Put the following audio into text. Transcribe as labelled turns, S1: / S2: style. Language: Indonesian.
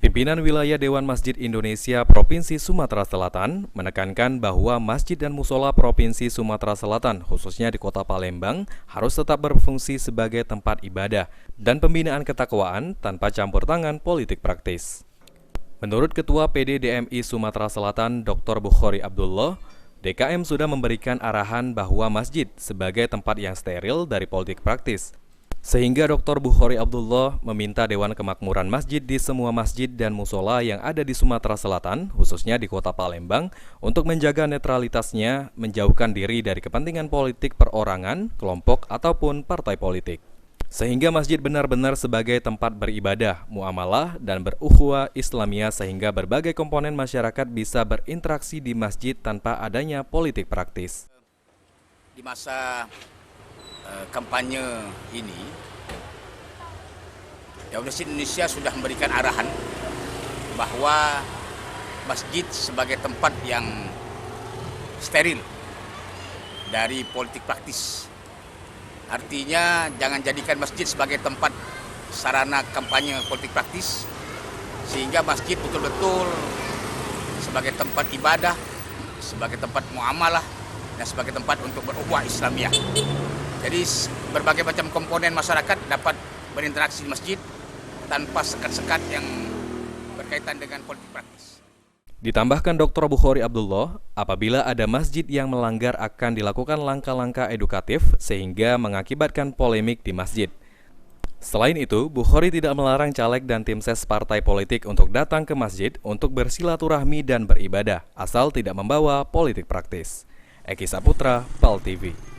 S1: Pimpinan Wilayah Dewan Masjid Indonesia Provinsi Sumatera Selatan menekankan bahwa masjid dan musola Provinsi Sumatera Selatan, khususnya di Kota Palembang, harus tetap berfungsi sebagai tempat ibadah dan pembinaan ketakwaan tanpa campur tangan politik praktis. Menurut Ketua PD DMI Sumatera Selatan, Dr. Bukhari Abdullah, DKM sudah memberikan arahan bahwa masjid sebagai tempat yang steril dari politik praktis. Sehingga Dr. Bukhari Abdullah meminta Dewan Kemakmuran Masjid di semua masjid dan musola yang ada di Sumatera Selatan, khususnya di Kota Palembang, untuk menjaga netralitasnya, menjauhkan diri dari kepentingan politik perorangan, kelompok, ataupun partai politik. Sehingga masjid benar-benar sebagai tempat beribadah, muamalah, dan berukhuwah Islamiyah sehingga berbagai komponen masyarakat bisa berinteraksi di masjid tanpa adanya politik praktis.
S2: Di masa kampanye ini, Dewan Masjid Indonesia sudah memberikan arahan bahwa masjid sebagai tempat yang steril dari politik praktis. Artinya jangan jadikan masjid sebagai tempat sarana kampanye politik praktis, sehingga masjid betul-betul sebagai tempat ibadah, sebagai tempat muamalah, dan sebagai tempat untuk berukhuwah Islamiyah. Jadi berbagai macam komponen masyarakat dapat berinteraksi di masjid tanpa sekat-sekat yang berkaitan dengan politik praktis.
S1: Ditambahkan Dr. Bukhari Abdullah, apabila ada masjid yang melanggar akan dilakukan langkah-langkah edukatif sehingga mengakibatkan polemik di masjid. Selain itu, Bukhari tidak melarang caleg dan tim ses partai politik untuk datang ke masjid untuk bersilaturahmi dan beribadah, asal tidak membawa politik praktis. Eki Saputra, PAL TV.